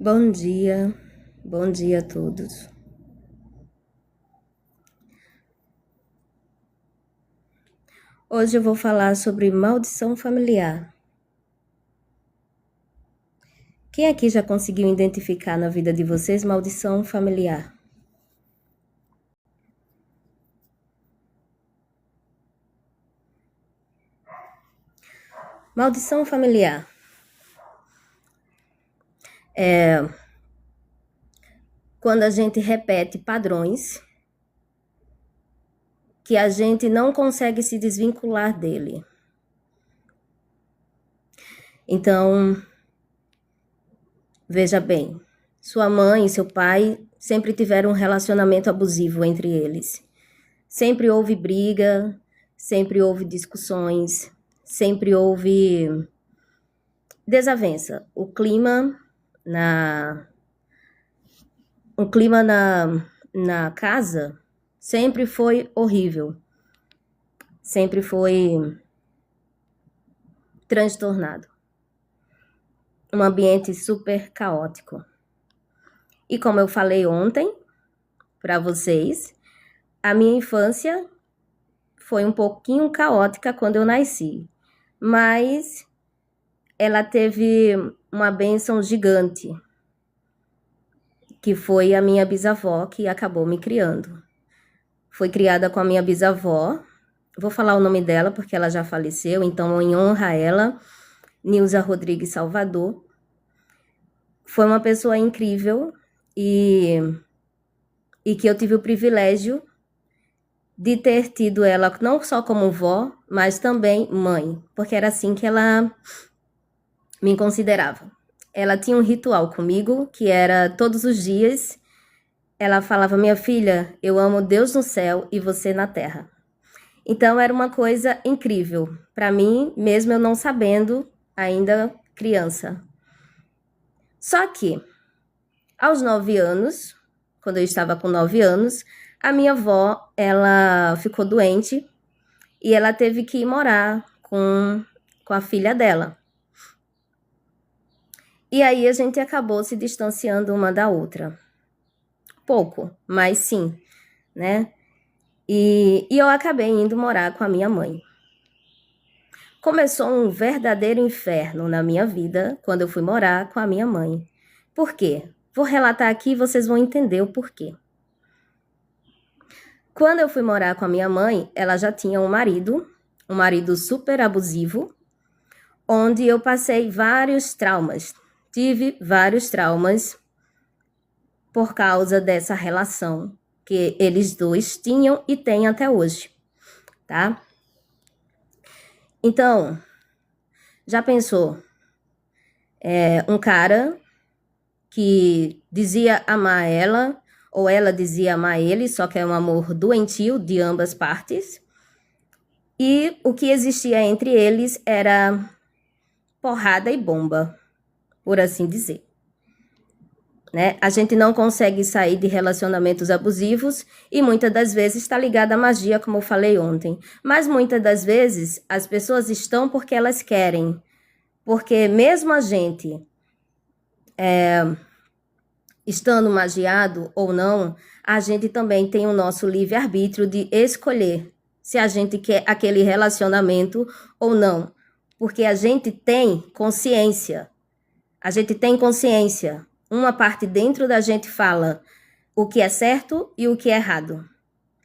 Bom dia a todos. Hoje eu vou falar sobre maldição familiar. Quem aqui já conseguiu identificar na vida de vocês maldição familiar? Maldição familiar é quando a gente repete padrões que a gente não consegue se desvincular dele. Então, veja bem, sua mãe e seu pai sempre tiveram um relacionamento abusivo entre eles. Sempre houve briga, sempre houve discussões, sempre houve desavença. O clima na casa sempre foi horrível, sempre foi transtornado. Um ambiente super caótico. E como eu falei ontem para vocês, a minha infância foi um pouquinho caótica quando eu nasci, mas ela teve uma bênção gigante, que foi a minha bisavó que acabou me criando. Foi criada com a minha bisavó, vou falar o nome dela porque ela já faleceu, então em honra a ela, Nilza Rodrigues Salvador. Foi uma pessoa incrível e que eu tive o privilégio de ter tido ela não só como vó, mas também mãe, porque era assim que ela me considerava. Ela tinha um ritual comigo, que era todos os dias, ela falava: minha filha, eu amo Deus no céu e você na terra. Então era uma coisa incrível, para mim, mesmo eu não sabendo, ainda criança. Só que, aos 9 anos, quando eu estava com 9 anos, a minha avó, ela ficou doente e ela teve que ir morar com a filha dela. E aí a gente acabou se distanciando uma da outra. Pouco, mas sim, né? E eu acabei indo morar com a minha mãe. Começou um verdadeiro inferno na minha vida quando eu fui morar com a minha mãe. Por quê? Vou relatar aqui e vocês vão entender o porquê. Quando eu fui morar com a minha mãe, ela já tinha um marido super abusivo, onde eu passei vários traumas. Tive vários traumas por causa dessa relação que eles dois tinham e têm até hoje, tá? Então, já pensou? Um cara que dizia amar ela, ou ela dizia amar ele, só que é um amor doentio de ambas partes. E o que existia entre eles era porrada e bomba, por assim dizer. Né? A gente não consegue sair de relacionamentos abusivos e muitas das vezes está ligada à magia, como eu falei ontem. Mas muitas das vezes as pessoas estão porque elas querem. Porque mesmo a gente estando magiado ou não, a gente também tem o nosso livre-arbítrio de escolher se a gente quer aquele relacionamento ou não. Porque a gente tem consciência. A gente tem consciência. Uma parte dentro da gente fala o que é certo e o que é errado.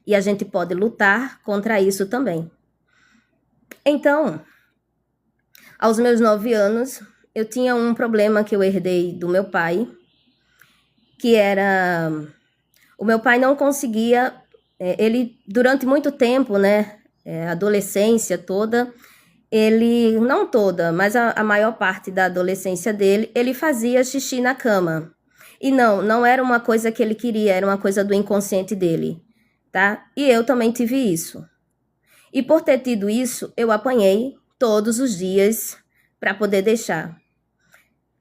E a gente pode lutar contra isso também. Então, aos meus 9 anos, eu tinha um problema que eu herdei do meu pai, que era... O meu pai não conseguia... Ele, durante muito tempo, né, adolescência toda, ele, não toda, mas a maior parte da adolescência dele, ele fazia xixi na cama. E não era uma coisa que ele queria, era uma coisa do inconsciente dele, tá? E eu também tive isso. E por ter tido isso, eu apanhei todos os dias para poder deixar.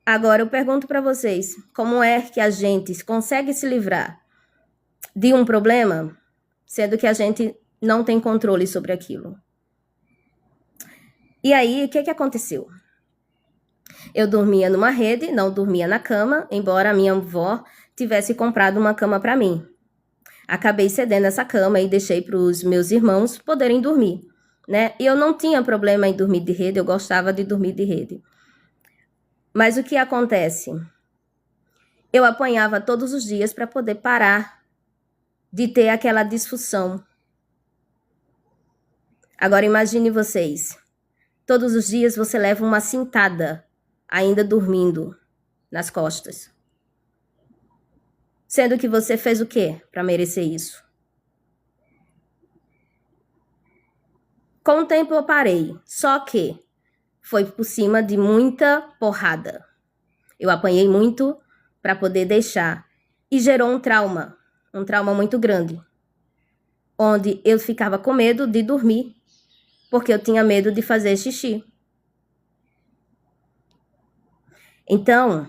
Agora eu pergunto para vocês, como é que a gente consegue se livrar de um problema, sendo que a gente não tem controle sobre aquilo? E aí, o que aconteceu? Eu dormia numa rede, não dormia na cama, embora a minha avó tivesse comprado uma cama para mim. Acabei cedendo essa cama e deixei para os meus irmãos poderem dormir, né? E eu não tinha problema em dormir de rede, eu gostava de dormir de rede. Mas o que acontece? Eu apanhava todos os dias para poder parar de ter aquela disfunção. Agora imagine vocês, todos os dias você leva uma cintada, ainda dormindo, nas costas. Sendo que você fez o quê para merecer isso? Com o tempo eu parei, só que foi por cima de muita porrada. Eu apanhei muito para poder deixar e gerou um trauma muito grande, onde eu ficava com medo de dormir, porque eu tinha medo de fazer xixi. Então,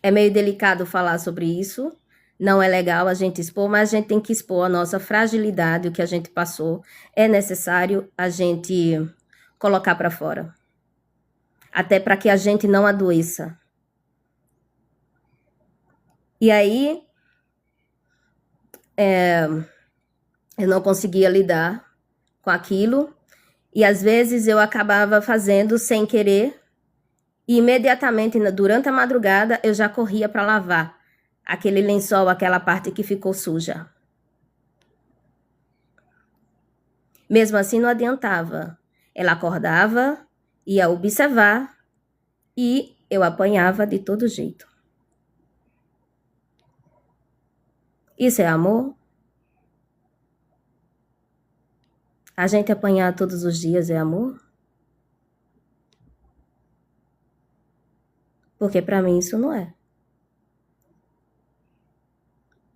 é meio delicado falar sobre isso, não é legal a gente expor, mas a gente tem que expor a nossa fragilidade, o que a gente passou. É necessário a gente colocar para fora, até para que a gente não adoeça. E aí, eu não conseguia lidar com aquilo, e às vezes eu acabava fazendo sem querer, e imediatamente, durante a madrugada, eu já corria para lavar aquele lençol, aquela parte que ficou suja. Mesmo assim, não adiantava. Ela acordava, ia observar, e eu apanhava de todo jeito. Isso é amor? A gente apanhar todos os dias é amor? Porque para mim isso não é.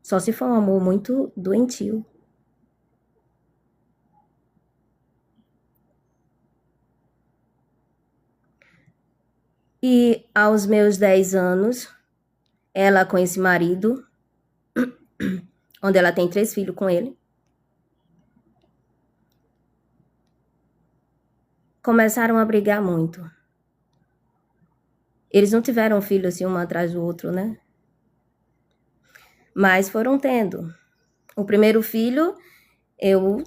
Só se for um amor muito doentio. E aos meus 10 anos, ela com esse marido, onde ela tem 3 filhos com ele, começaram a brigar muito. Eles não tiveram filhos assim, um atrás do outro, né? Mas foram tendo. O primeiro filho, eu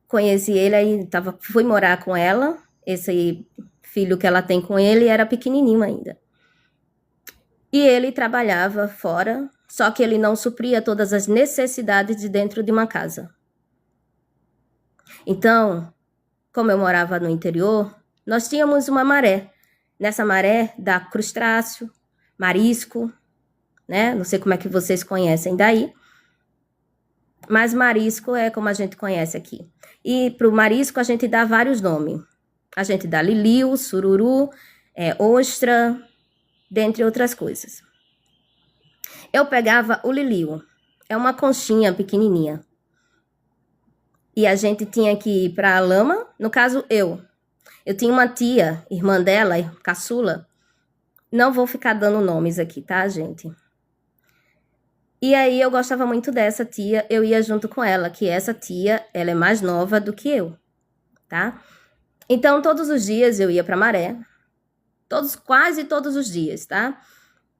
conheci ele, aí fui morar com ela. Esse filho que ela tem com ele era pequenininho ainda. E ele trabalhava fora, só que ele não supria todas as necessidades de dentro de uma casa. Então, como eu morava no interior, nós tínhamos uma maré. Nessa maré dá crustáceo, marisco, né? Não sei como é que vocês conhecem daí, mas marisco é como a gente conhece aqui. E para o marisco a gente dá vários nomes. A gente dá liliu, sururu, ostra, dentre outras coisas. Eu pegava o liliu, é uma conchinha pequenininha. E a gente tinha que ir para a lama, no caso eu tinha uma tia, irmã dela, caçula, não vou ficar dando nomes aqui, tá, gente? E aí eu gostava muito dessa tia, eu ia junto com ela, que essa tia, ela é mais nova do que eu, tá? Então, todos os dias eu ia pra maré, quase todos os dias, tá?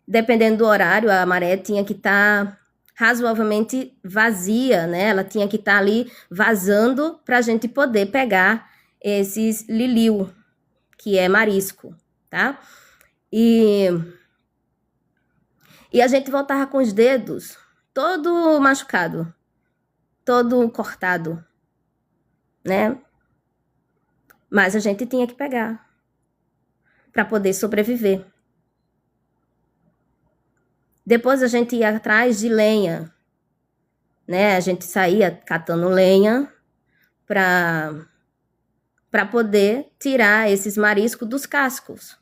Dependendo do horário, a maré tinha que estar razoavelmente vazia, né? Ela tinha que estar ali vazando pra gente poder pegar esses liliu, que é marisco, tá? E a gente voltava com os dedos todo machucado, todo cortado, né? Mas a gente tinha que pegar para poder sobreviver. Depois a gente ia atrás de lenha, né? A gente saía catando lenha para poder tirar esses mariscos dos cascos,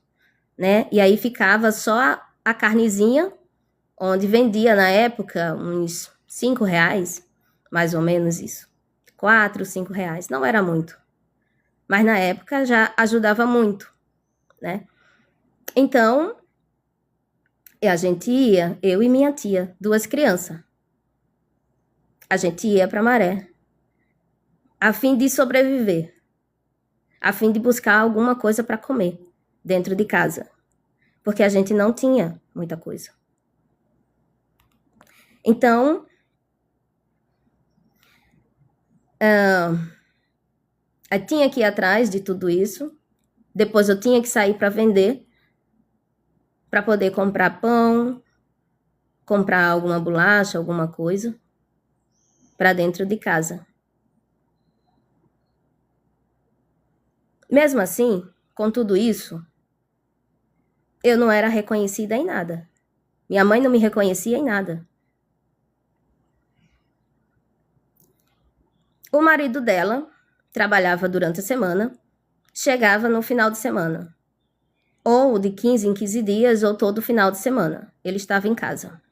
né? E aí ficava só a carnezinha, onde vendia na época uns 5 reais, mais ou menos isso. 4, 5 reais, não era muito. Mas na época já ajudava muito, né? Então, a gente ia, eu e minha tia, 2 crianças. A gente ia para a maré, a fim de sobreviver. a fim de buscar alguma coisa para comer dentro de casa, porque a gente não tinha muita coisa. Então, eu tinha que ir atrás de tudo isso. Depois eu tinha que sair para vender, para poder comprar pão, comprar alguma bolacha, alguma coisa para dentro de casa. Mesmo assim, com tudo isso, eu não era reconhecida em nada. Minha mãe não me reconhecia em nada. O marido dela trabalhava durante a semana, chegava no final de semana. Ou de 15 em 15 dias, ou todo final de semana. Ele estava em casa.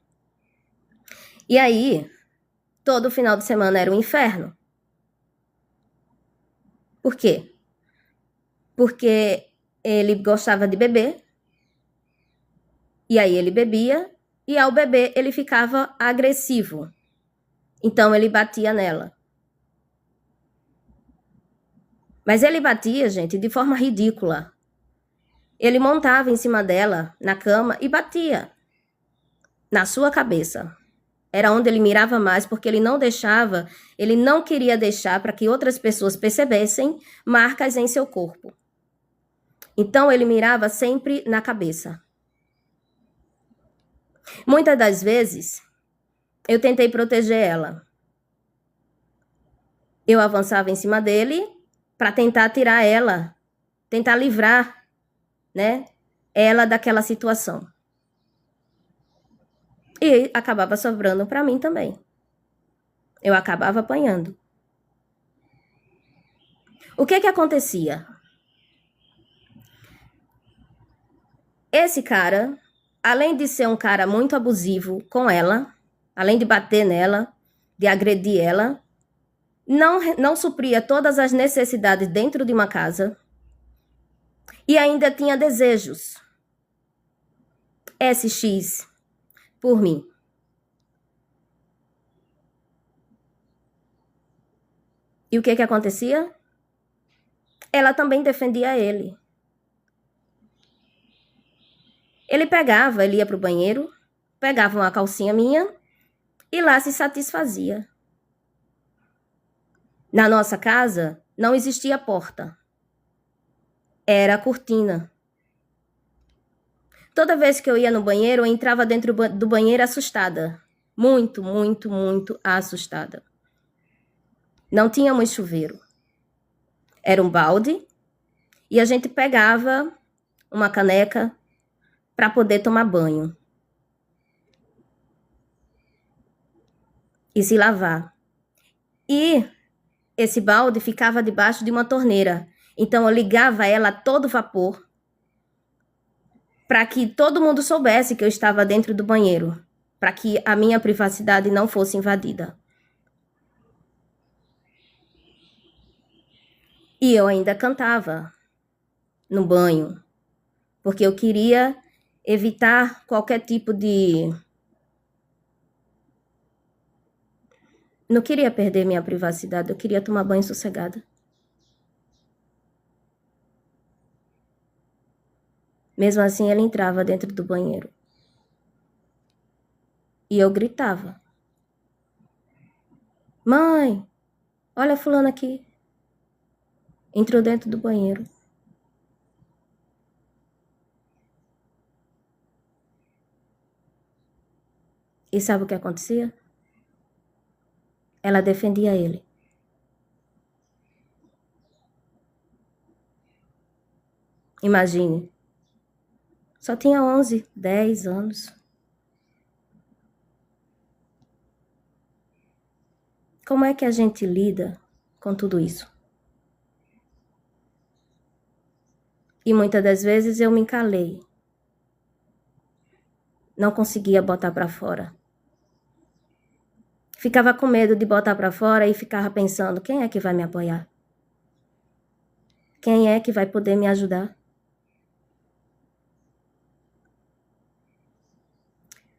E aí, todo final de semana era um inferno. Por quê? Porque ele gostava de beber, e aí ele bebia, e ao beber ele ficava agressivo. Então ele batia nela. Mas ele batia, gente, de forma ridícula. Ele montava em cima dela, na cama, e batia na sua cabeça. Era onde ele mirava mais, porque ele não queria deixar para que outras pessoas percebessem marcas em seu corpo. Então ele mirava sempre na cabeça. Muitas das vezes, eu tentei proteger ela. Eu avançava em cima dele para tentar tirar ela, tentar livrar, né, ela daquela situação. E acabava sobrando para mim também. Eu acabava apanhando. O que acontecia? Esse cara, além de ser um cara muito abusivo com ela, além de bater nela, de agredir ela, não supria todas as necessidades dentro de uma casa e ainda tinha desejos SX por mim. E o que acontecia? Ela também defendia ele. Ele ia para o banheiro, pegava uma calcinha minha e lá se satisfazia. Na nossa casa não existia porta. Era a cortina. Toda vez que eu ia no banheiro, eu entrava dentro do banheiro assustada. Muito, muito, muito assustada. Não tínhamos chuveiro. Era um balde e a gente pegava uma caneca para poder tomar banho e se lavar. E esse balde ficava debaixo de uma torneira. Então eu ligava ela a todo vapor para que todo mundo soubesse que eu estava dentro do banheiro, para que a minha privacidade não fosse invadida. E eu ainda cantava no banho, porque eu queria evitar qualquer tipo de... Não queria perder minha privacidade, eu queria tomar banho sossegada. Mesmo assim, ele entrava dentro do banheiro. E eu gritava: mãe, olha fulano aqui. Entrou dentro do banheiro. E sabe o que acontecia? Ela defendia ele. Imagine. Só tinha 11, 10 anos. Como é que a gente lida com tudo isso? E muitas das vezes eu me calei. Não conseguia botar para fora. Ficava com medo de botar para fora e ficava pensando: quem é que vai me apoiar? Quem é que vai poder me ajudar?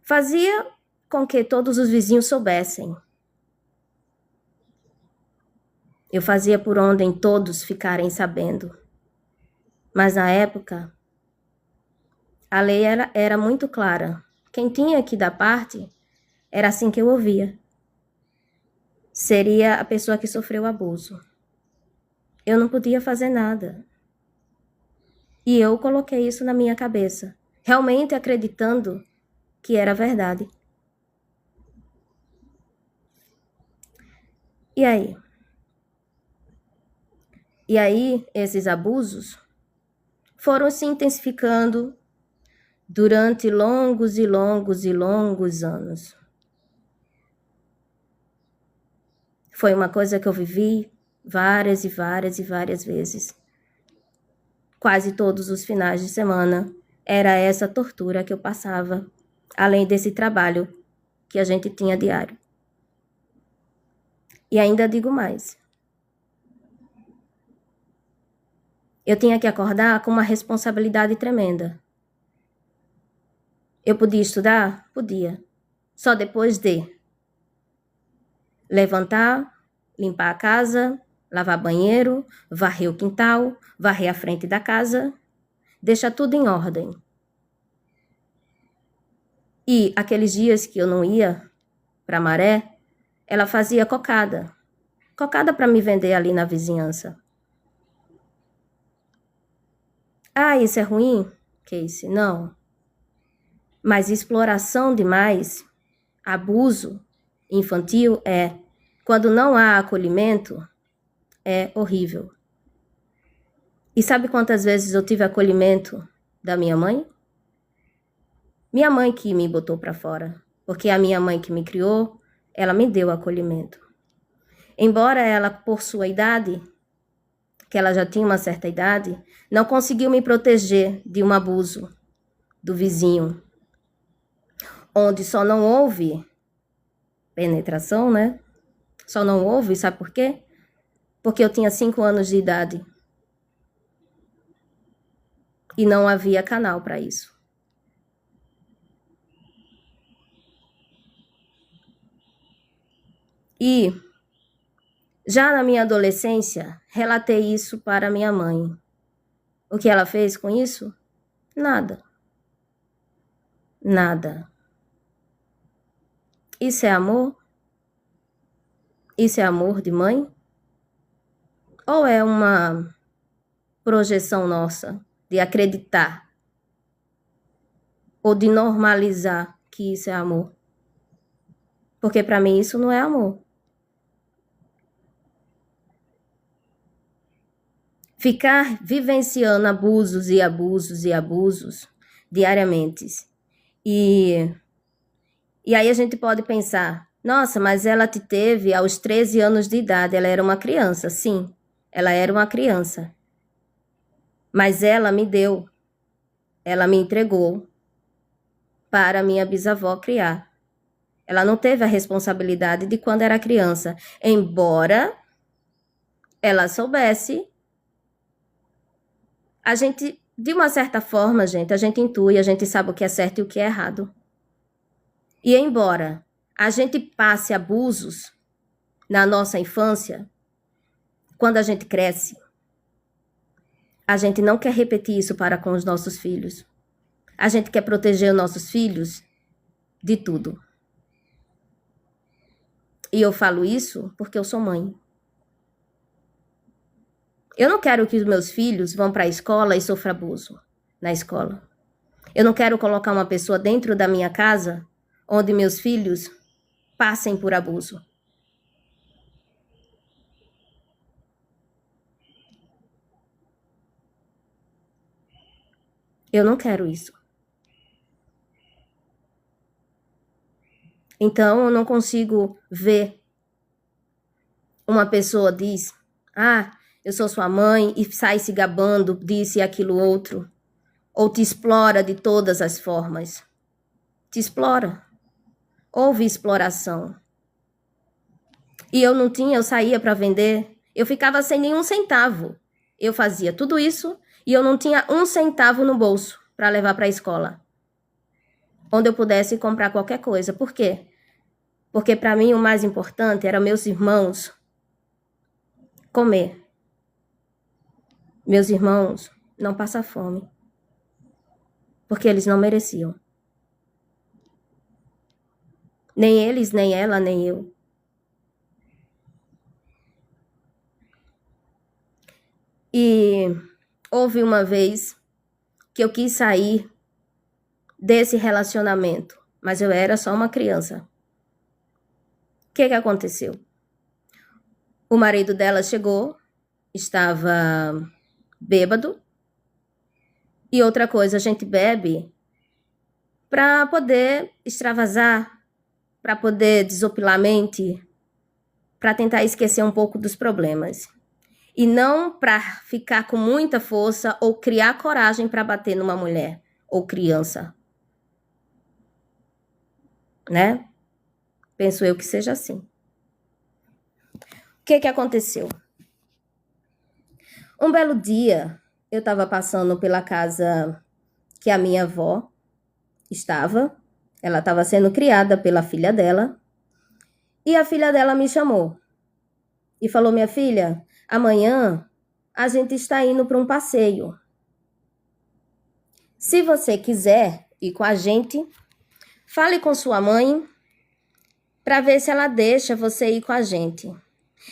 Fazia com que todos os vizinhos soubessem. Eu fazia por onde todos ficarem sabendo. Mas na época, a lei era muito clara. Quem tinha que dar parte era assim que eu ouvia. Seria a pessoa que sofreu abuso. Eu não podia fazer nada. E eu coloquei isso na minha cabeça, realmente acreditando que era verdade. E aí? E aí, esses abusos foram se intensificando durante longos e longos e longos anos. Foi uma coisa que eu vivi várias e várias e várias vezes. Quase todos os finais de semana era essa tortura que eu passava, além desse trabalho que a gente tinha diário. E ainda digo mais. Eu tinha que acordar com uma responsabilidade tremenda. Eu podia estudar? Podia. Só depois de levantar, limpar a casa, lavar banheiro, varrer o quintal, varrer a frente da casa, deixar tudo em ordem. E aqueles dias que eu não ia para Maré, ela fazia cocada. Cocada para me vender ali na vizinhança. Ah, isso é ruim, Casey? Não. Mas exploração demais, abuso infantil quando não há acolhimento, é horrível. E sabe quantas vezes eu tive acolhimento da minha mãe? Minha mãe que me botou para fora, porque a minha mãe que me criou, ela me deu acolhimento. Embora ela, por sua idade, que ela já tinha uma certa idade, não conseguiu me proteger de um abuso do vizinho, onde só não houve penetração, né? Só não houve, sabe por quê? Porque eu tinha 5 anos de idade. E não havia canal para isso. E já na minha adolescência, relatei isso para minha mãe. O que ela fez com isso? Nada. Nada. Isso é amor? Isso é amor de mãe? Ou é uma projeção nossa de acreditar ou de normalizar que isso é amor? Porque para mim isso não é amor. Ficar vivenciando abusos e abusos e abusos diariamente. E aí a gente pode pensar, nossa, mas ela te teve aos 13 anos de idade, ela era uma criança. Sim, ela era uma criança. Mas ela me deu, ela me entregou para minha bisavó criar. Ela não teve a responsabilidade de quando era criança, embora ela soubesse. A gente, de uma certa forma, gente, a gente intui, a gente sabe o que é certo e o que é errado. E embora a gente passe abusos na nossa infância, quando a gente cresce, a gente não quer repetir isso para com os nossos filhos. A gente quer proteger os nossos filhos de tudo. E eu falo isso porque eu sou mãe. Eu não quero que os meus filhos vão para a escola e sofram abuso na escola. Eu não quero colocar uma pessoa dentro da minha casa onde meus filhos passem por abuso. Eu não quero isso. Então, eu não consigo ver uma pessoa diz, eu sou sua mãe, e sai se gabando, disse e aquilo outro, ou te explora de todas as formas. Te explora. Houve exploração. E eu não tinha, eu saía para vender, eu ficava sem nenhum centavo. Eu fazia tudo isso e eu não tinha um centavo no bolso para levar para a escola, onde eu pudesse comprar qualquer coisa. Por quê? Porque para mim o mais importante era meus irmãos comer. Meus irmãos não passar fome. Porque eles não mereciam. Nem eles, nem ela, nem eu. E houve uma vez que eu quis sair desse relacionamento, mas eu era só uma criança. O que aconteceu? O marido dela chegou, estava bêbado. E outra coisa, a gente bebe para poder extravasar, para poder desopilar a mente, para tentar esquecer um pouco dos problemas. E não para ficar com muita força ou criar coragem para bater numa mulher ou criança. Né? Penso eu que seja assim. O que aconteceu? Um belo dia, eu estava passando pela casa que a minha avó estava. Ela estava sendo criada pela filha dela. E a filha dela me chamou e falou: minha filha, amanhã a gente está indo para um passeio. Se você quiser ir com a gente, fale com sua mãe para ver se ela deixa você ir com a gente.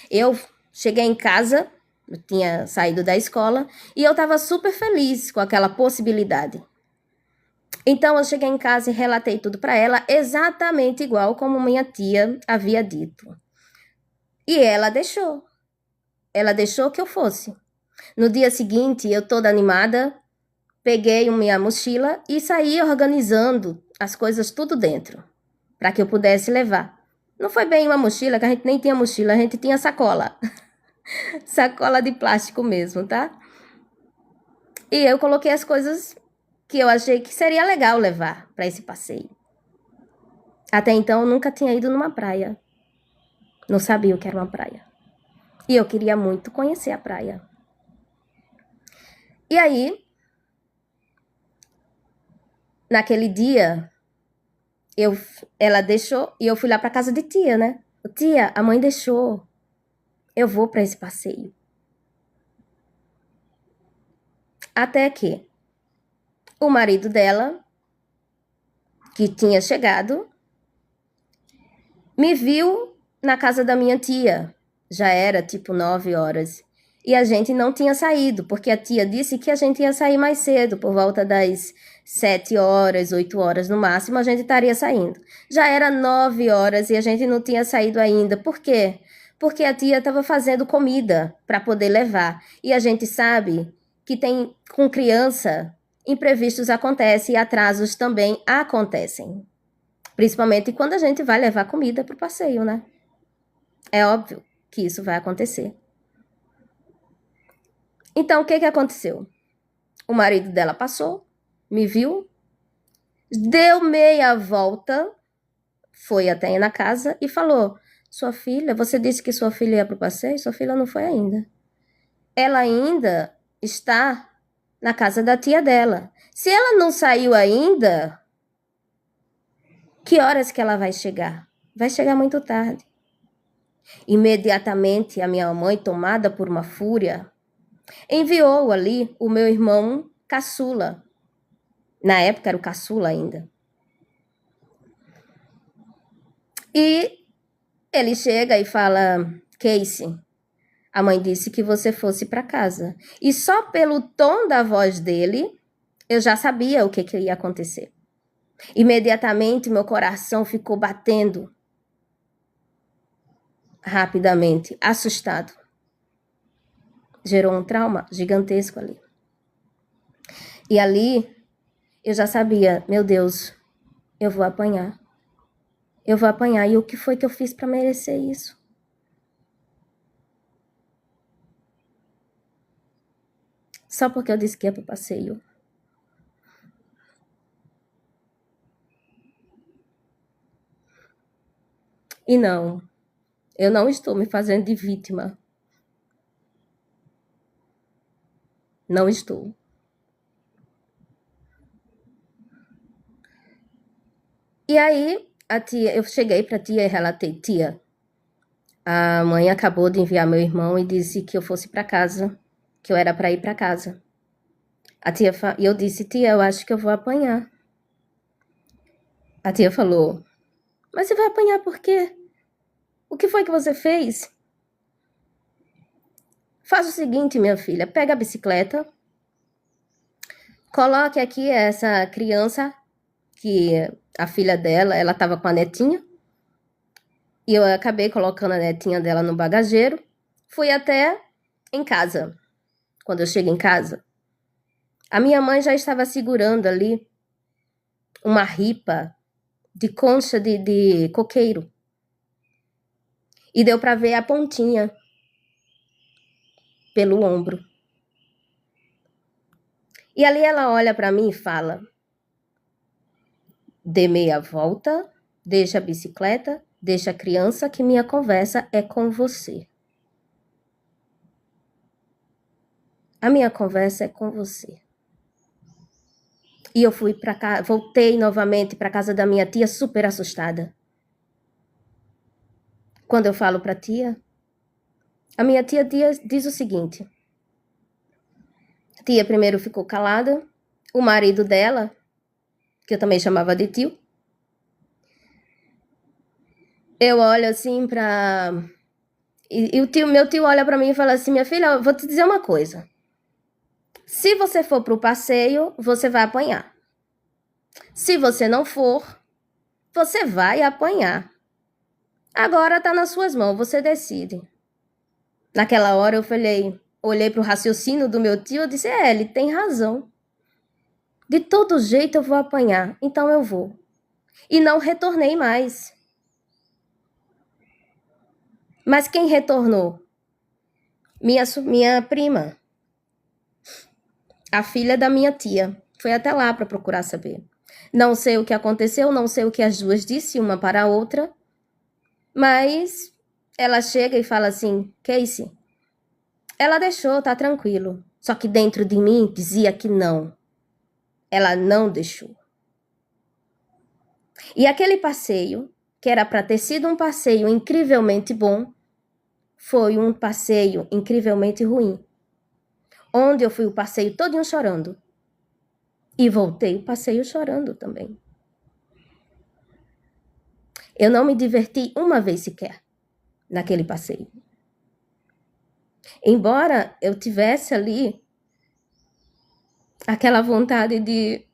Eu cheguei em casa, eu tinha saído da escola, e eu estava super feliz com aquela possibilidade. Então eu cheguei em casa e relatei tudo para ela, exatamente igual como minha tia havia dito. E ela deixou. Ela deixou que eu fosse. No dia seguinte, eu toda animada, peguei minha mochila e saí organizando as coisas tudo dentro, para que eu pudesse levar. Não foi bem uma mochila, que a gente nem tinha mochila, a gente tinha sacola. Sacola de plástico mesmo, tá? E eu coloquei as coisas que eu achei que seria legal levar para esse passeio. Até então, eu nunca tinha ido numa praia. Não sabia o que era uma praia. E eu queria muito conhecer a praia. E aí, naquele dia, ela deixou e eu fui lá para casa de tia, né? Tia, a mãe deixou. Eu vou para esse passeio. Até que o marido dela, que tinha chegado, me viu na casa da minha tia. Já era tipo 9 horas. E a gente não tinha saído, porque a tia disse que a gente ia sair mais cedo, por volta das 7 horas, 8 horas no máximo, a gente estaria saindo. Já era 9 horas e a gente não tinha saído ainda. Por quê? Porque a tia estava fazendo comida para poder levar. E a gente sabe que com criança, imprevistos acontecem e atrasos também acontecem. Principalmente quando a gente vai levar comida para o passeio, né? É óbvio que isso vai acontecer. Então, o que aconteceu? O marido dela passou, me viu, deu meia volta, foi até na casa e falou: sua filha, você disse que sua filha ia para o passeio? Sua filha não foi ainda. Ela ainda está na casa da tia dela. Se ela não saiu ainda, que horas que ela vai chegar? Vai chegar muito tarde. Imediatamente a minha mãe, tomada por uma fúria, enviou ali o meu irmão caçula. Na época era o caçula ainda. E ele chega e fala: Casey, a mãe disse que você fosse para casa. E só pelo tom da voz dele, eu já sabia o que ia acontecer. Imediatamente meu coração ficou batendo rapidamente, assustado. Gerou um trauma gigantesco ali. E ali eu já sabia: meu Deus, eu vou apanhar. Eu vou apanhar. E o que foi que eu fiz para merecer isso? Só porque eu disse que ia pro passeio. E não, eu não estou me fazendo de vítima. Não estou. E aí, eu cheguei pra tia e relatei: tia, a mãe acabou de enviar meu irmão e disse que eu fosse para casa, que eu era para ir para casa. E eu disse, tia, eu acho que eu vou apanhar. A tia falou, mas você vai apanhar por quê? O que foi que você fez? Faz o seguinte, minha filha, pega a bicicleta, coloque aqui essa criança, que a filha dela, ela estava com a netinha, e eu acabei colocando a netinha dela no bagageiro, fui até em casa. Quando eu cheguei em casa, a minha mãe já estava segurando ali uma ripa de concha de coqueiro. E deu para ver a pontinha pelo ombro. E ali ela olha para mim e fala, dê meia volta, deixa a bicicleta, deixa a criança, que minha conversa é com você. A minha conversa é com você. E eu fui para cá, voltei novamente para casa da minha tia super assustada. Quando eu falo para a tia, a minha tia diz o seguinte: a tia primeiro ficou calada, o marido dela, que eu também chamava de tio, eu olho assim para... E meu tio olha para mim e fala assim, minha filha, eu vou te dizer uma coisa. Se você for pro passeio, você vai apanhar. Se você não for, você vai apanhar. Agora tá nas suas mãos, você decide. Naquela hora eu olhei pro raciocínio do meu tio e disse, ele tem razão. De todo jeito eu vou apanhar, então eu vou. E não retornei mais. Mas quem retornou? Minha prima. A filha da minha tia. Foi até lá para procurar saber. Não sei o que aconteceu, não sei o que as duas disse uma para a outra, mas ela chega e fala assim, Casey, ela deixou, tá tranquilo. Só que dentro de mim dizia que não. Ela não deixou. E aquele passeio, que era para ter sido um passeio incrivelmente bom, foi um passeio incrivelmente ruim. Onde eu fui o passeio todinho chorando. E voltei o passeio chorando também. Eu não me diverti uma vez sequer naquele passeio. Embora eu tivesse ali aquela vontade de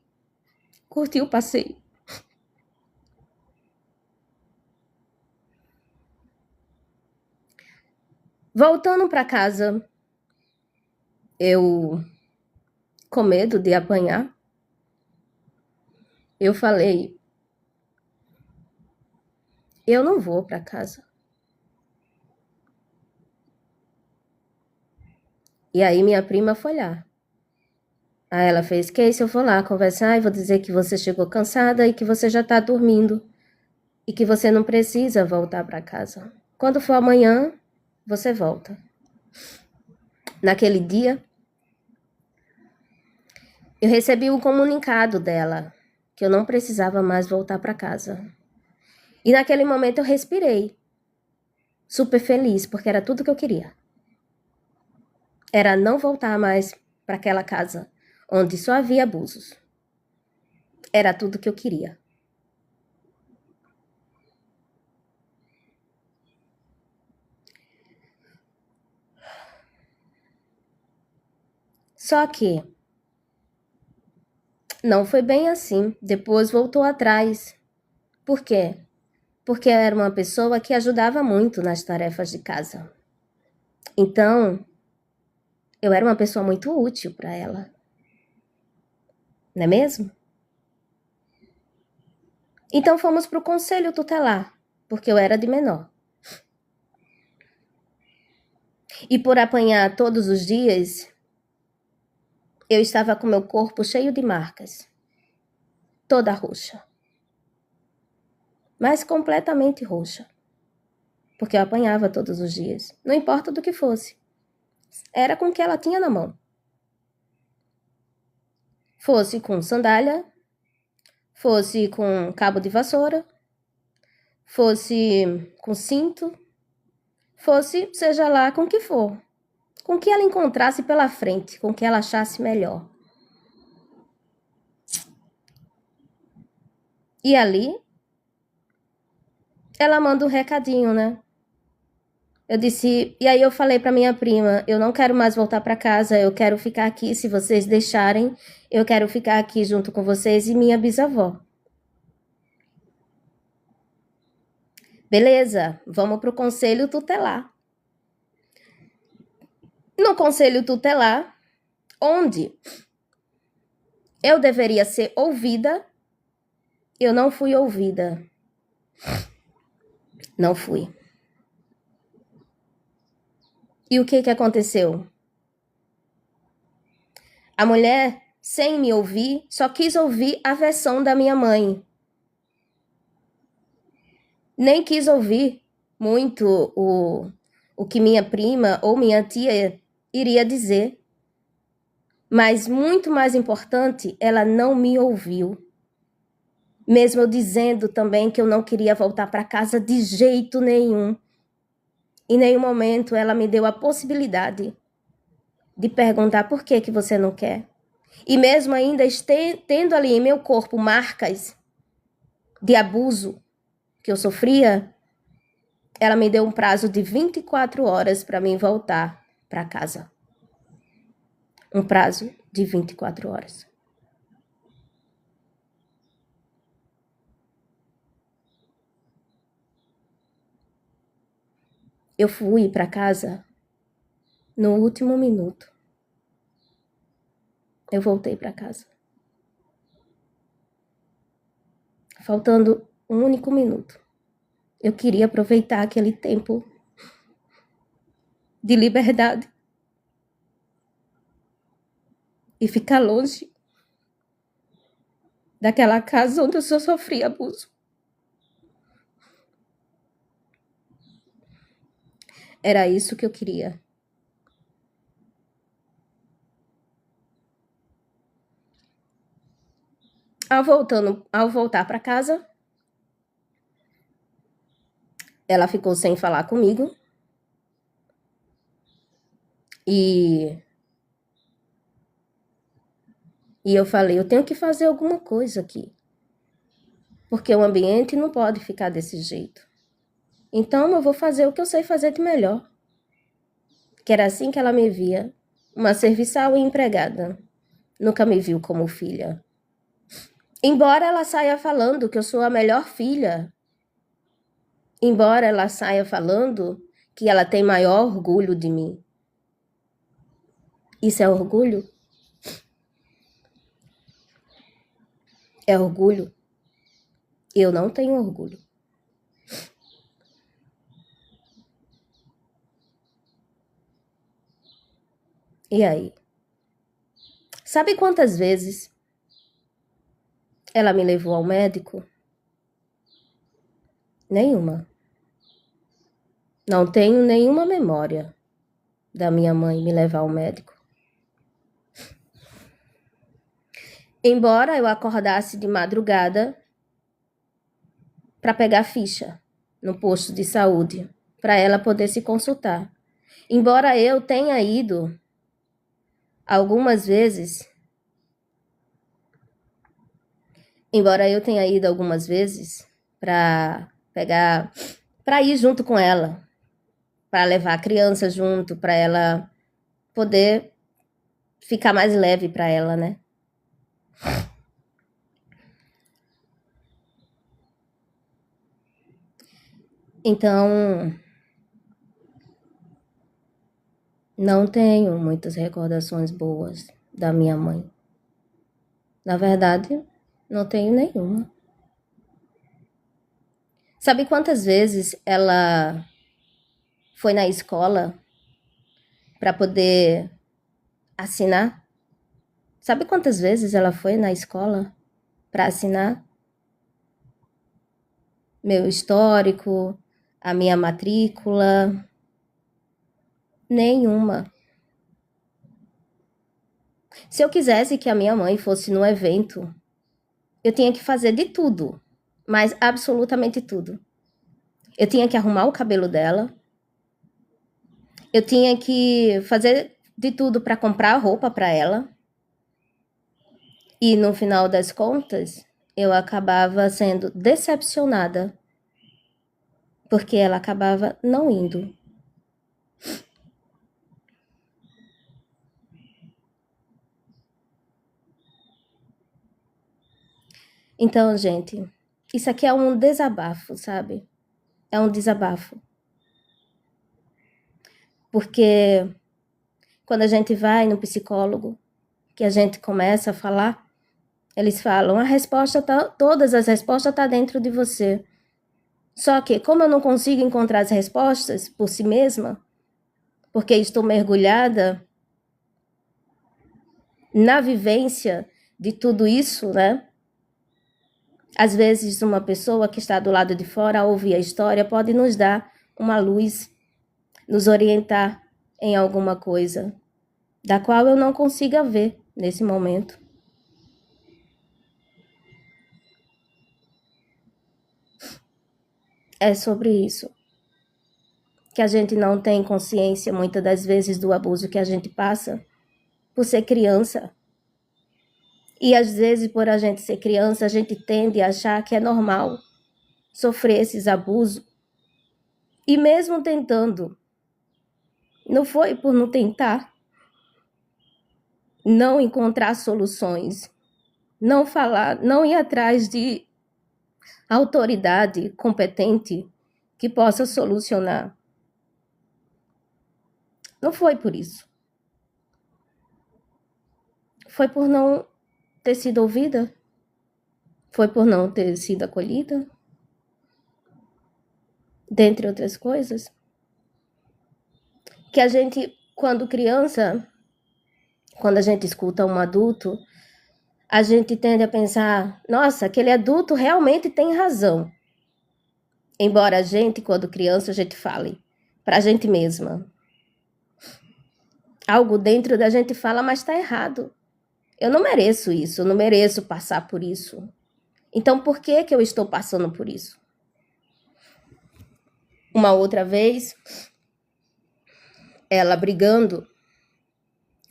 curtir o passeio. Voltando para casa, eu, com medo de apanhar, eu falei, eu não vou para casa. E aí minha prima foi lá. Aí ela fez, Casey, eu vou lá conversar e vou dizer que você chegou cansada e que você já tá dormindo. E que você não precisa voltar para casa. Quando for amanhã, você volta. Naquele dia, eu recebi um comunicado dela, que eu não precisava mais voltar para casa. E naquele momento eu respirei, super feliz, porque era tudo que eu queria. Era não voltar mais para aquela casa, onde só havia abusos. Era tudo que eu queria. Só que não foi bem assim. Depois voltou atrás. Por quê? Porque eu era uma pessoa que ajudava muito nas tarefas de casa. Então, eu era uma pessoa muito útil para ela. Não é mesmo? Então fomos para o conselho tutelar, porque eu era de menor. E por apanhar todos os dias, eu estava com meu corpo cheio de marcas. Toda roxa. Mas completamente roxa. Porque eu apanhava todos os dias. Não importa do que fosse. Era com o que ela tinha na mão. Fosse com sandália, fosse com cabo de vassoura, fosse com cinto, fosse seja lá com o que for. Com o que ela encontrasse pela frente, com o que ela achasse melhor. E ali, ela manda um recadinho, né? Eu disse, e aí eu falei para minha prima, eu não quero mais voltar para casa, eu quero ficar aqui, se vocês deixarem, eu quero ficar aqui junto com vocês e minha bisavó. Beleza, vamos pro conselho tutelar. No conselho tutelar, onde eu deveria ser ouvida, eu não fui ouvida. Não fui. E o que aconteceu? A mulher, sem me ouvir, só quis ouvir a versão da minha mãe. Nem quis ouvir muito o que minha prima ou minha tia iria dizer. Mas, muito mais importante, ela não me ouviu. Mesmo eu dizendo também que eu não queria voltar para casa de jeito nenhum. Em nenhum momento ela me deu a possibilidade de perguntar por que você não quer. E mesmo ainda tendo ali em meu corpo marcas de abuso que eu sofria, ela me deu um prazo de 24 horas para mim voltar para casa. Um prazo de 24 horas. Eu fui para casa no último minuto. Eu voltei para casa. Faltando um único minuto. Eu queria aproveitar aquele tempo de liberdade e ficar longe daquela casa onde eu só sofri abuso. Era isso que eu queria. Ao voltar para casa, ela ficou sem falar comigo. E eu falei, eu tenho que fazer alguma coisa aqui. Porque o ambiente não pode ficar desse jeito. Então eu vou fazer o que eu sei fazer de melhor. Que era assim que ela me via. Uma serviçal e empregada. Nunca me viu como filha. Embora ela saia falando que eu sou a melhor filha. Embora ela saia falando que ela tem maior orgulho de mim. Isso é orgulho? É orgulho? Eu não tenho orgulho. E aí? Sabe quantas vezes ela me levou ao médico? Nenhuma. Não tenho nenhuma memória da minha mãe me levar ao médico. Embora eu acordasse de madrugada para pegar ficha no posto de saúde, para ela poder se consultar. Embora eu tenha ido algumas vezes para ir junto com ela, para levar a criança junto, para ela poder ficar mais leve para ela, né? Então, não tenho muitas recordações boas da minha mãe. Na verdade, não tenho nenhuma. Sabe quantas vezes ela foi na escola para poder assinar? Sabe quantas vezes ela foi na escola para assinar meu histórico, a minha matrícula? Nenhuma. Se eu quisesse que a minha mãe fosse no evento, eu tinha que fazer de tudo, mas absolutamente tudo. Eu tinha que arrumar o cabelo dela, eu tinha que fazer de tudo para comprar roupa para ela. E no final das contas, eu acabava sendo decepcionada, porque ela acabava não indo. Então, gente, isso aqui é um desabafo, sabe? É um desabafo. Porque quando a gente vai no psicólogo, que a gente começa a falar, eles falam, todas as respostas estão dentro de você. Só que, como eu não consigo encontrar as respostas por si mesma, porque estou mergulhada na vivência de tudo isso, né? Às vezes, uma pessoa que está do lado de fora, ao ouvir a história, pode nos dar uma luz, nos orientar em alguma coisa, da qual eu não consiga ver nesse momento. É sobre isso. Que a gente não tem consciência, muitas das vezes, do abuso que a gente passa por ser criança. E às vezes, por a gente ser criança, a gente tende a achar que é normal sofrer esses abusos. E mesmo tentando, não foi por não tentar, não encontrar soluções, não falar, não ir atrás de autoridade competente que possa solucionar. Não foi por isso. Foi por não ter sido ouvida? Foi por não ter sido acolhida? Dentre outras coisas. Que a gente, quando criança, quando a gente escuta um adulto, a gente tende a pensar, nossa, aquele adulto realmente tem razão. Embora a gente, quando criança, a gente fale pra gente mesma. Algo dentro da gente fala, mas tá errado. Eu não mereço isso, eu não mereço passar por isso. Então, por que que eu estou passando por isso? Uma outra vez, ela brigando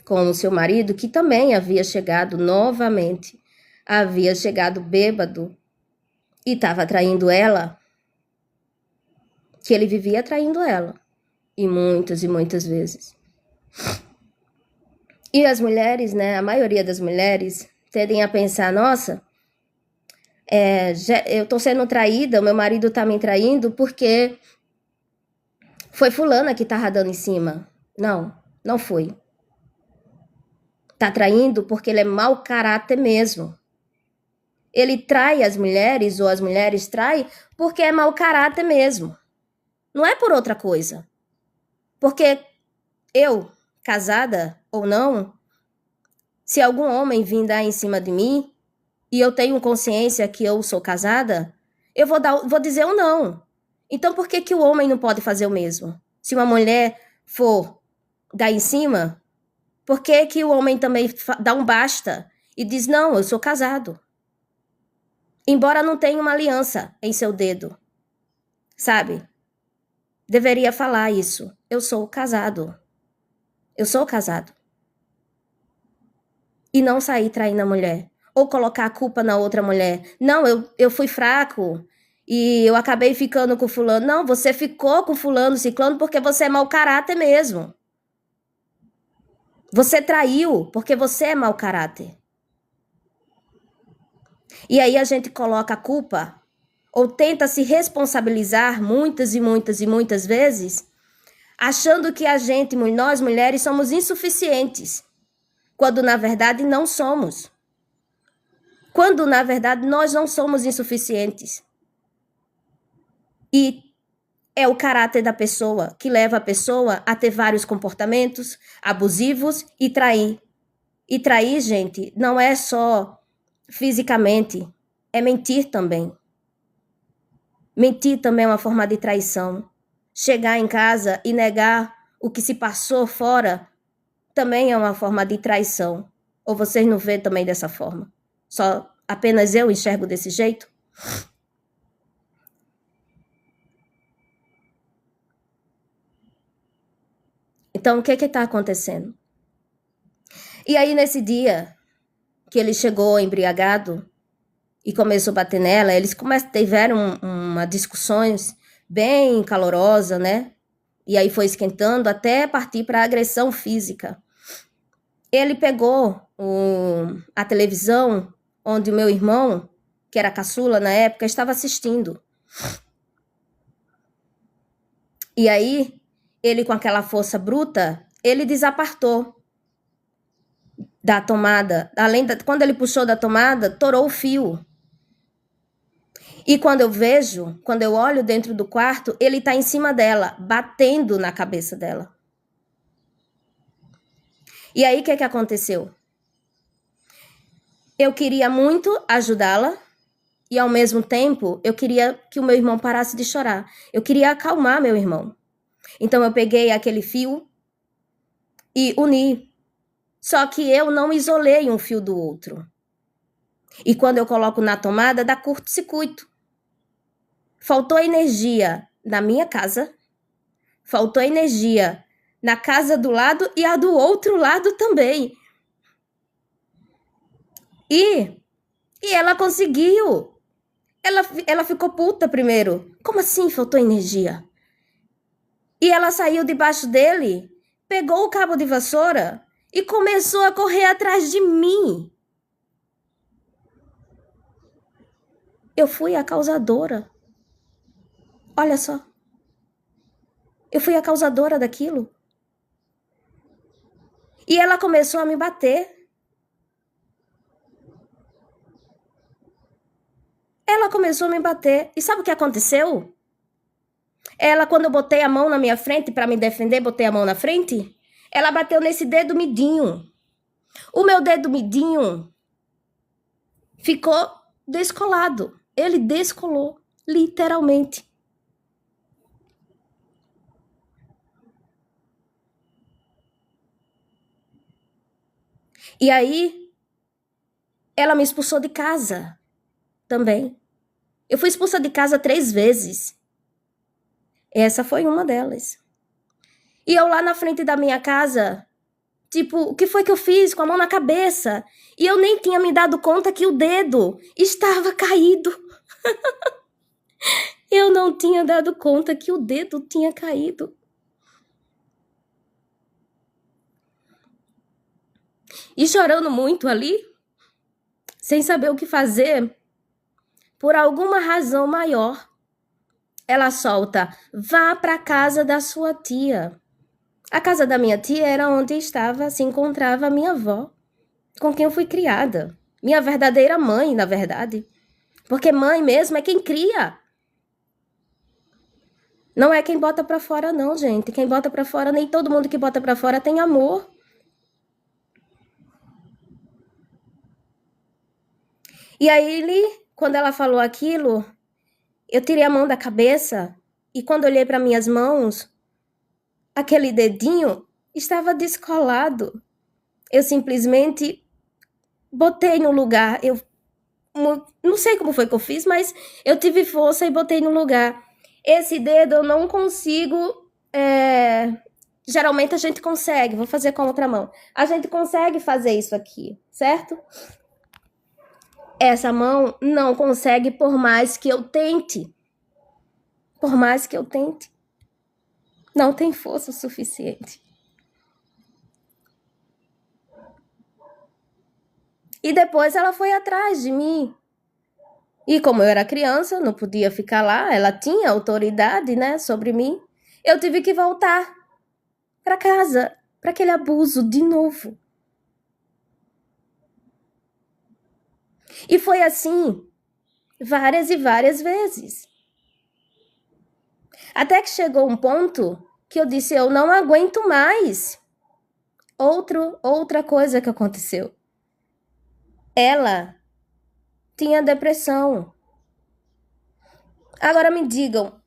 com o seu marido, que também havia chegado novamente, havia chegado bêbado e estava traindo ela, que ele vivia traindo ela, e muitas vezes. E as mulheres, né, a maioria das mulheres, tendem a pensar, nossa, eu tô sendo traída, o meu marido tá me traindo porque foi fulana que tava dando em cima. Não, não foi. Tá traindo porque ele é mau caráter mesmo. Ele trai as mulheres, ou as mulheres traem, porque é mau caráter mesmo. Não é por outra coisa. Porque eu, casada ou não, se algum homem vir dar em cima de mim, e eu tenho consciência que eu sou casada, eu vou dizer um não. Então por que que o homem não pode fazer o mesmo? Se uma mulher for dar em cima, por que que o homem também dá um basta e diz, não, eu sou casado? Embora não tenha uma aliança em seu dedo, sabe? Deveria falar isso. Eu sou casado. Eu sou casado. E não sair traindo a mulher. Ou colocar a culpa na outra mulher. Não, eu fui fraco e eu acabei ficando com fulano. Não, você ficou com fulano, ciclano, porque você é mau caráter mesmo. Você traiu porque você é mau caráter. E aí a gente coloca a culpa ou tenta se responsabilizar muitas vezes, achando que nós mulheres, somos insuficientes, quando na verdade não somos. Quando na verdade nós não somos insuficientes. E é o caráter da pessoa que leva a pessoa a ter vários comportamentos abusivos e trair. E trair, gente, não é só fisicamente, é mentir também. Mentir também é uma forma de traição. Chegar em casa e negar o que se passou fora também é uma forma de traição. Ou vocês não veem também dessa forma? Só apenas eu enxergo desse jeito? Então, o que está acontecendo? E aí, nesse dia que ele chegou embriagado, e começou a bater nela, eles tiveram uma discussões bem calorosa, né? E aí foi esquentando até partir para agressão física. Ele pegou a televisão onde o meu irmão, que era caçula na época, estava assistindo. E aí, ele com aquela força bruta, ele desapartou da tomada. Quando ele puxou da tomada, torou o fio. E quando eu olho dentro do quarto, ele tá em cima dela, batendo na cabeça dela. E aí, o que aconteceu? Eu queria muito ajudá-la e, ao mesmo tempo, eu queria que o meu irmão parasse de chorar. Eu queria acalmar meu irmão. Então, eu peguei aquele fio e uni. Só que eu não isolei um fio do outro. E quando eu coloco na tomada, dá curto-circuito. Faltou energia na minha casa, faltou energia na casa do lado e a do outro lado também. E ela conseguiu. Ela ficou puta primeiro. Como assim faltou energia? E ela saiu debaixo dele, pegou o cabo de vassoura e começou a correr atrás de mim. Eu fui a causadora. Olha só. Eu fui a causadora daquilo. E ela começou a me bater. Ela começou a me bater. E sabe o que aconteceu? Ela, quando eu botei a mão na minha frente para me defender, botei a mão na frente, ela bateu nesse dedo midinho. O meu dedo midinho ficou descolado. Ele descolou, literalmente. E aí, ela me expulsou de casa também. Eu fui expulsa de casa 3 vezes. Essa foi uma delas. E eu lá na frente da minha casa, tipo, o que foi que eu fiz com a mão na cabeça? E eu nem tinha me dado conta que o dedo estava caído. Eu não tinha dado conta que o dedo tinha caído. E chorando muito ali, sem saber o que fazer, por alguma razão maior, ela solta: vá para a casa da sua tia. A casa da minha tia era onde se encontrava a minha avó, com quem eu fui criada. Minha verdadeira mãe, na verdade. Porque mãe mesmo é quem cria. Não é quem bota pra fora, não, gente. Quem bota pra fora, nem todo mundo que bota pra fora tem amor. E aí, quando ela falou aquilo, eu tirei a mão da cabeça e quando olhei para minhas mãos, aquele dedinho estava descolado. Eu simplesmente botei no lugar. Eu não sei como foi que eu fiz, mas eu tive força e botei no lugar. Esse dedo eu não consigo. Geralmente a gente consegue. Vou fazer com a outra mão. A gente consegue fazer isso aqui, certo? Essa mão não consegue por mais que eu tente. Por mais que eu tente. Não tem força suficiente. E depois ela foi atrás de mim. E como eu era criança, eu não podia ficar lá, ela tinha autoridade, né, sobre mim. Eu tive que voltar para casa, para aquele abuso de novo. E foi assim várias e várias vezes. Até que chegou um ponto que eu disse: eu não aguento mais. Outra coisa que aconteceu. Ela tinha depressão. Agora me digam,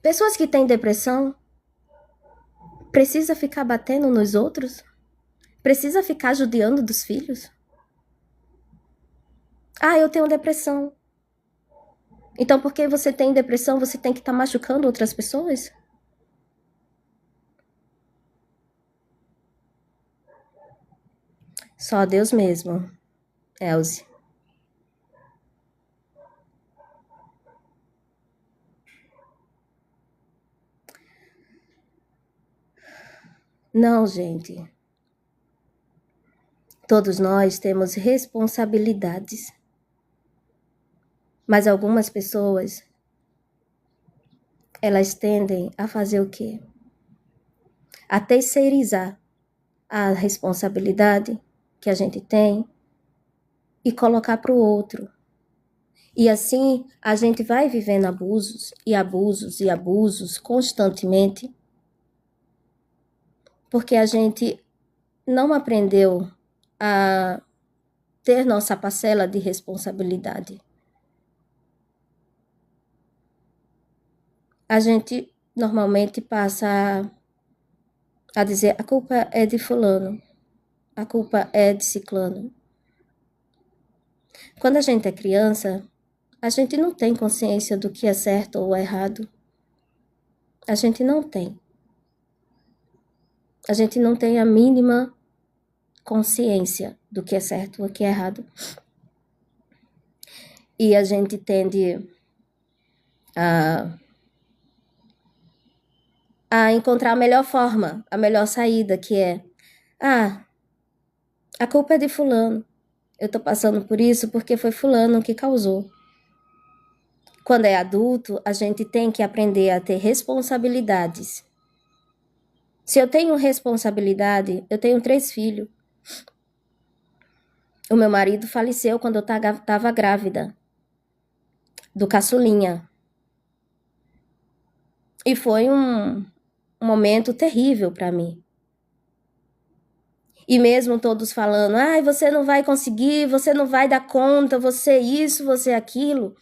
pessoas que têm depressão precisa ficar batendo nos outros? Precisa ficar judiando dos filhos? Ah, eu tenho depressão. Então, porque você tem depressão, você tem que estar machucando outras pessoas? Só Deus mesmo, Elze. Não, gente. Todos nós temos responsabilidades. Mas algumas pessoas, elas tendem a fazer o quê? A terceirizar a responsabilidade que a gente tem e colocar para o outro. E assim a gente vai vivendo abusos e abusos e abusos constantemente, porque a gente não aprendeu a ter nossa parcela de responsabilidade. A gente normalmente passa a dizer: a culpa é de fulano, a culpa é de ciclano. Quando a gente é criança, a gente não tem consciência do que é certo ou errado. A gente não tem. A gente não tem a mínima consciência do que é certo ou o que é errado. E a gente tende a encontrar a melhor forma, a melhor saída, que é: ah, a culpa é de fulano. Eu tô passando por isso porque foi fulano que causou. Quando é adulto, a gente tem que aprender a ter responsabilidades. Se eu tenho responsabilidade, eu tenho 3 filhos. O meu marido faleceu quando eu estava grávida do caçulinha. E foi um momento terrível para mim. E mesmo todos falando: ai, você não vai conseguir, você não vai dar conta, você isso, você aquilo.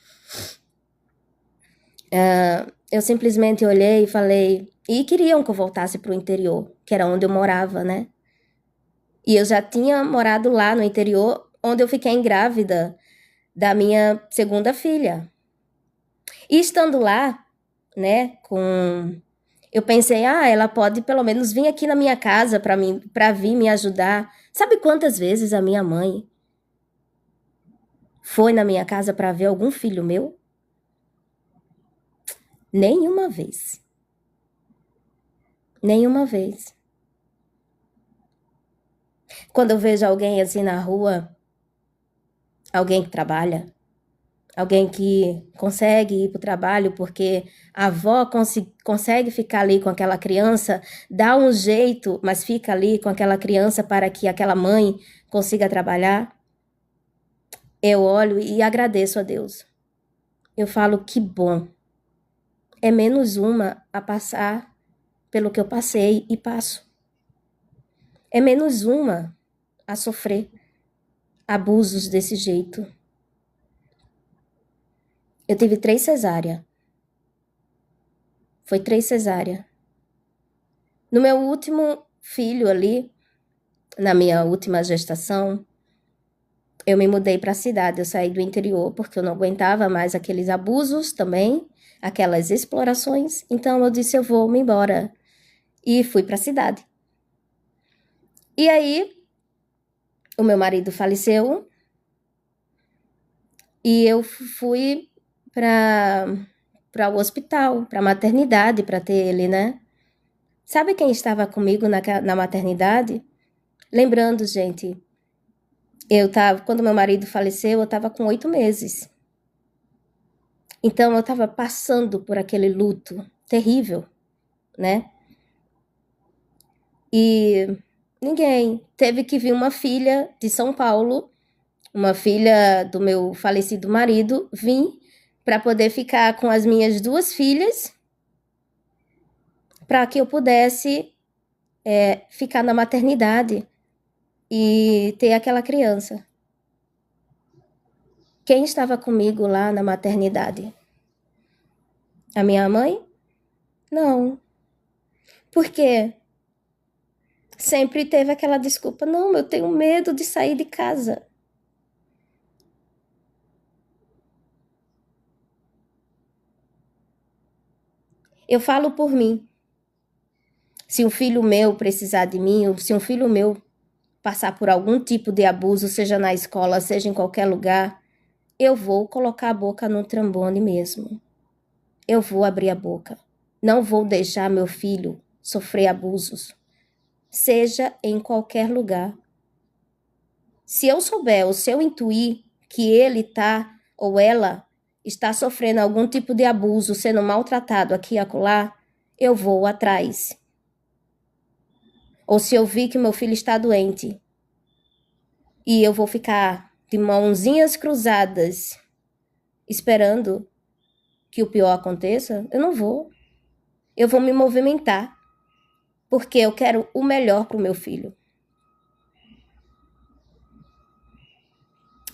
Eu simplesmente olhei e falei... E queriam que eu voltasse para o interior, que era onde eu morava, né? E eu já tinha morado lá no interior, onde eu fiquei grávida da minha segunda filha. E estando lá, né, eu pensei: ah, ela pode pelo menos vir aqui na minha casa para vir me ajudar. Sabe quantas vezes a minha mãe foi na minha casa para ver algum filho meu? Nenhuma vez. Nenhuma vez. Quando eu vejo alguém assim na rua, alguém que trabalha, alguém que consegue ir para o trabalho porque a avó consegue ficar ali com aquela criança, dá um jeito, mas fica ali com aquela criança para que aquela mãe consiga trabalhar, eu olho e agradeço a Deus. Eu falo: que bom. É menos uma a passar pelo que eu passei e passo. É menos uma a sofrer abusos desse jeito. Eu tive 3 cesáreas. Foi 3 cesáreas. No meu último filho ali, na minha última gestação, eu me mudei para a cidade. Eu saí do interior porque eu não aguentava mais aqueles abusos também, aquelas explorações. Então eu disse: eu vou me embora. E fui para a cidade. E aí, o meu marido faleceu e eu fui para o hospital, para a maternidade, para ter ele, né? Sabe quem estava comigo na maternidade? Lembrando, gente, quando meu marido faleceu, eu estava com 8 meses. Então, eu estava passando por aquele luto terrível, né? E ninguém. Teve que vir uma filha de São Paulo, uma filha do meu falecido marido, vir para poder ficar com as minhas 2 filhas, para que eu pudesse ficar na maternidade e ter aquela criança. Quem estava comigo lá na maternidade? A minha mãe? Não. Por quê? Sempre teve aquela desculpa: não, eu tenho medo de sair de casa. Eu falo por mim. Se um filho meu precisar de mim, ou se um filho meu passar por algum tipo de abuso, seja na escola, seja em qualquer lugar, eu vou colocar a boca no trombone mesmo. Eu vou abrir a boca. Não vou deixar meu filho sofrer abusos. seja em qualquer lugar. Se eu souber ou se eu intuir que ele tá ou ela está sofrendo algum tipo de abuso, sendo maltratado aqui e acolá, eu vou atrás. Ou se eu vi que meu filho está doente e eu vou ficar de mãozinhas cruzadas esperando que o pior aconteça, eu não vou. Eu vou me movimentar, porque eu quero o melhor para o meu filho.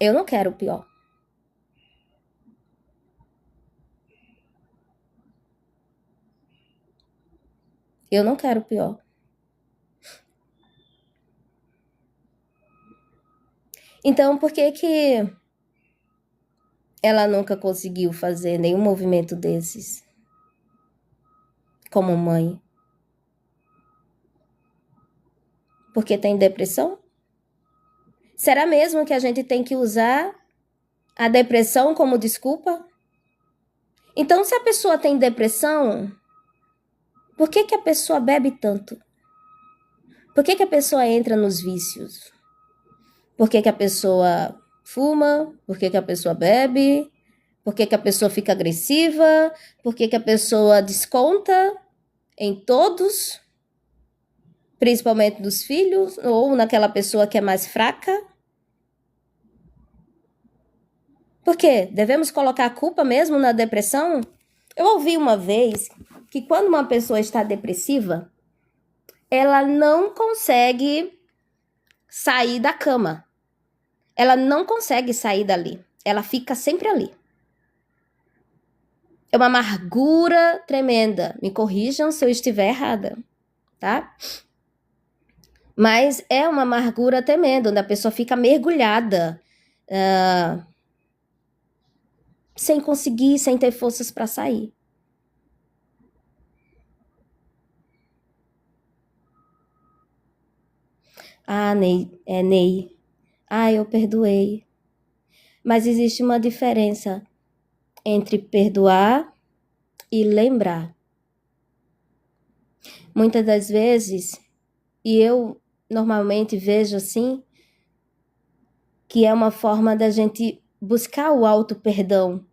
Eu não quero o pior. Eu não quero o pior. Então, por que que ela nunca conseguiu fazer nenhum movimento desses como mãe? Porque tem depressão? Será mesmo que a gente tem que usar a depressão como desculpa? Então, se a pessoa tem depressão, por que que a pessoa bebe tanto? Por que que a pessoa entra nos vícios? Por que que a pessoa fuma? Por que que a pessoa bebe? Por que que a pessoa fica agressiva? Por que que a pessoa desconta em todos, principalmente dos filhos, ou naquela pessoa que é mais fraca? Por quê? Devemos colocar a culpa mesmo na depressão? Eu ouvi uma vez que quando uma pessoa está depressiva, ela não consegue sair da cama. Ela não consegue sair dali. Ela fica sempre ali. É uma amargura tremenda. Me corrijam se eu estiver errada, tá? Mas é uma amargura tremenda, onde a pessoa fica mergulhada, sem conseguir, sem ter forças para sair. Ah, Ney. Ah, eu perdoei. Mas existe uma diferença entre perdoar e lembrar. Muitas das vezes, e eu normalmente vejo assim, que é uma forma da gente buscar o auto-perdão,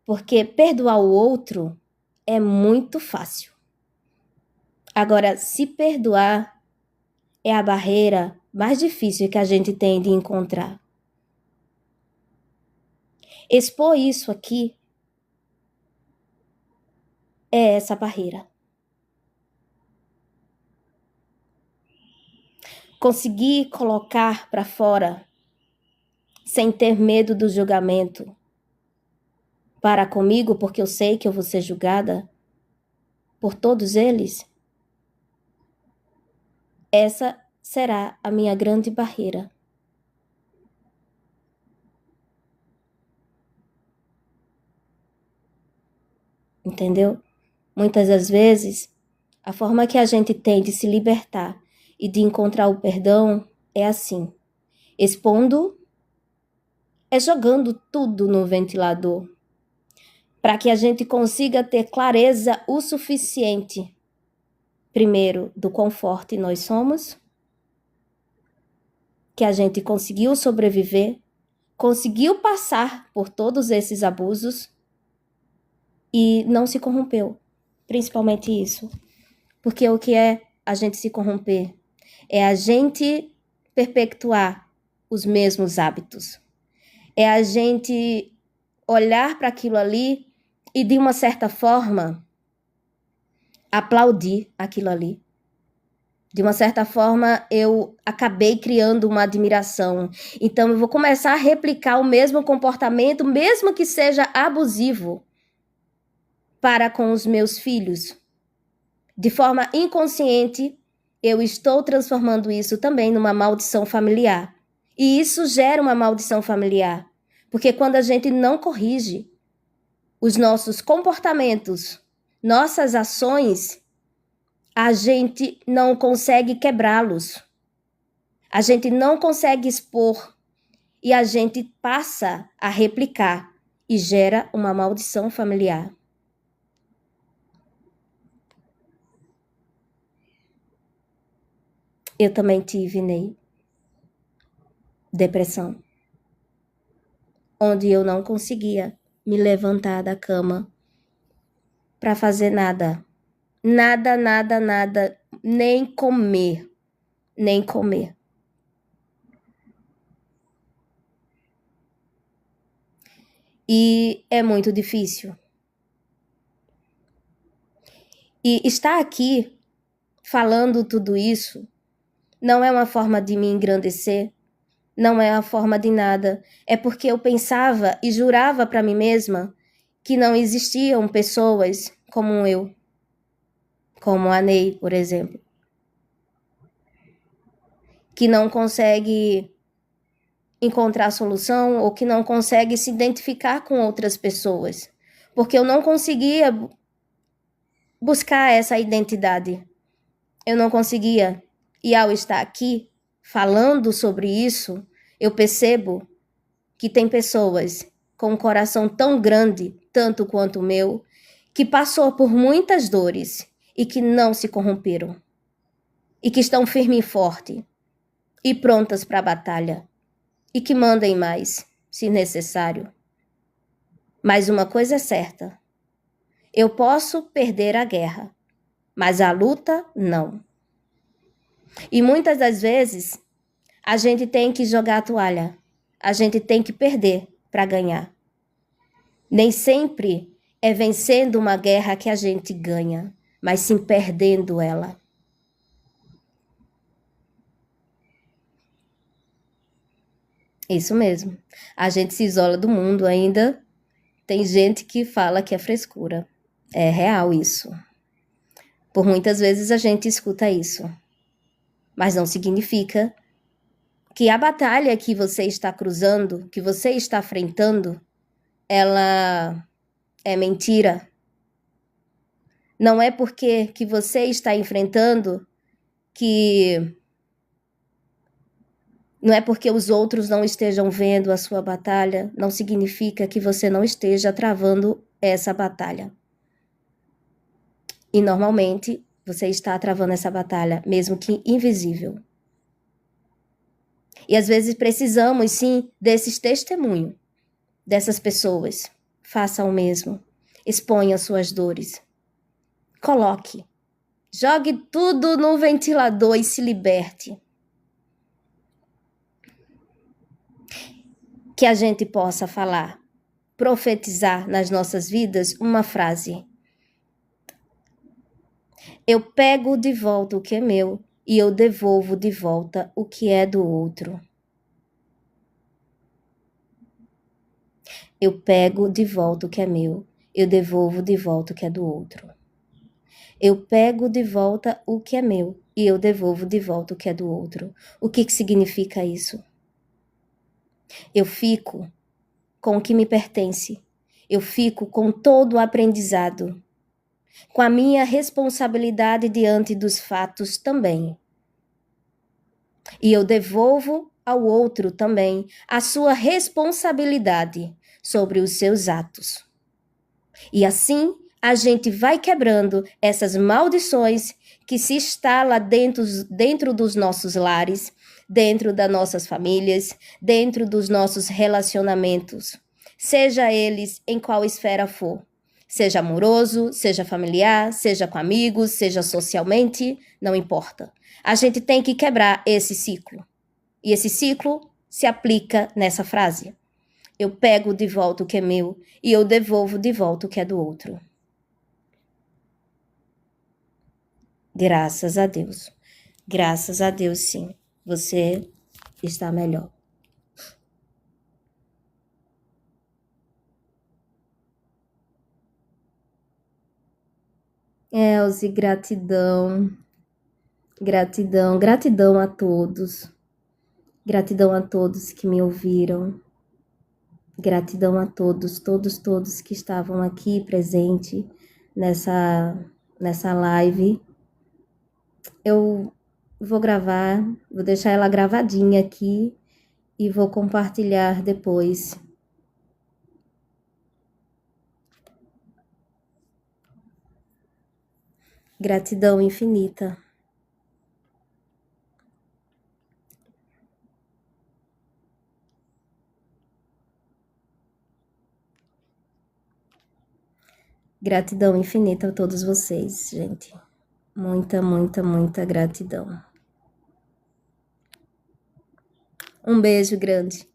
porque perdoar o outro é muito fácil. Agora, se perdoar é a barreira mais difícil que a gente tem de encontrar. Expor isso aqui é essa barreira. Conseguir colocar para fora sem ter medo do julgamento para comigo, porque eu sei que eu vou ser julgada por todos eles, essa será a minha grande barreira. Entendeu? Muitas das vezes, a forma que a gente tem de se libertar e de encontrar o perdão é assim, expondo, é jogando tudo no ventilador, para que a gente consiga ter clareza o suficiente, primeiro, do quão forte nós somos, que a gente conseguiu sobreviver, conseguiu passar por todos esses abusos e não se corrompeu. Principalmente isso. Porque o que é a gente se corromper? É a gente perpetuar os mesmos hábitos. É a gente olhar para aquilo ali e, de uma certa forma, aplaudir aquilo ali. De uma certa forma, eu acabei criando uma admiração. Então, eu vou começar a replicar o mesmo comportamento, mesmo que seja abusivo, para com os meus filhos. De forma inconsciente, eu estou transformando isso também numa maldição familiar. E isso gera uma maldição familiar. Porque quando a gente não corrige os nossos comportamentos, nossas ações, a gente não consegue quebrá-los. A gente não consegue expor e a gente passa a replicar e gera uma maldição familiar. Eu também tive, Ney, depressão, onde eu não conseguia me levantar da cama para fazer nada. Nada, nada, nada, nem comer, nem comer. E é muito difícil. E estar aqui falando tudo isso não é uma forma de me engrandecer, não é uma forma de nada. É porque eu pensava e jurava para mim mesma que não existiam pessoas como eu, como a Ney, por exemplo, que não consegue encontrar solução ou que não consegue se identificar com outras pessoas, porque eu não conseguia buscar essa identidade. Eu não conseguia. E ao estar aqui falando sobre isso, eu percebo que tem pessoas com um coração tão grande, tanto quanto o meu, que passou por muitas dores e que não se corromperam. E que estão firme e forte e prontas para a batalha. E que mandem mais, se necessário. Mas uma coisa é certa: eu posso perder a guerra, mas a luta não. E muitas das vezes a gente tem que jogar a toalha, a gente tem que perder para ganhar. Nem sempre é vencendo uma guerra que a gente ganha, mas sim perdendo ela. Isso mesmo. A gente se isola do mundo ainda. Tem gente que fala que é frescura. É real isso. Por muitas vezes a gente escuta isso. Mas não significa que a batalha que você está cruzando, que você está enfrentando, ela é mentira. Não é porque que você está enfrentando que... Não é porque os outros não estejam vendo a sua batalha, não significa que você não esteja travando essa batalha. E normalmente você está travando essa batalha, mesmo que invisível. E às vezes precisamos sim desses testemunhos, dessas pessoas. Faça o mesmo. Exponha suas dores. Coloque. Jogue tudo no ventilador e se liberte. Que a gente possa falar, profetizar nas nossas vidas uma frase. Eu pego de volta o que é meu e eu devolvo de volta o que é do outro. Eu pego de volta o que é meu, eu devolvo de volta o que é do outro. Eu pego de volta o que é meu e eu devolvo de volta o que é do outro. O que significa isso? Eu fico com o que me pertence. Eu fico com todo o aprendizado, com a minha responsabilidade diante dos fatos também. E eu devolvo ao outro também a sua responsabilidade sobre os seus atos. E assim a gente vai quebrando essas maldições que se instalam dentro dos nossos lares, dentro das nossas famílias, dentro dos nossos relacionamentos, seja eles em qual esfera for. Seja amoroso, seja familiar, seja com amigos, seja socialmente, não importa. A gente tem que quebrar esse ciclo. E esse ciclo se aplica nessa frase. Eu pego de volta o que é meu e eu devolvo de volta o que é do outro. Graças a Deus. Graças a Deus, sim. Você está melhor. Elze, gratidão. Gratidão, gratidão a todos. Gratidão a todos que me ouviram. Gratidão a todos que estavam aqui presente nessa live. Eu vou gravar, vou deixar ela gravadinha aqui e vou compartilhar depois. Gratidão infinita. Gratidão infinita a todos vocês, gente. Muita, muita, muita gratidão. Um beijo grande.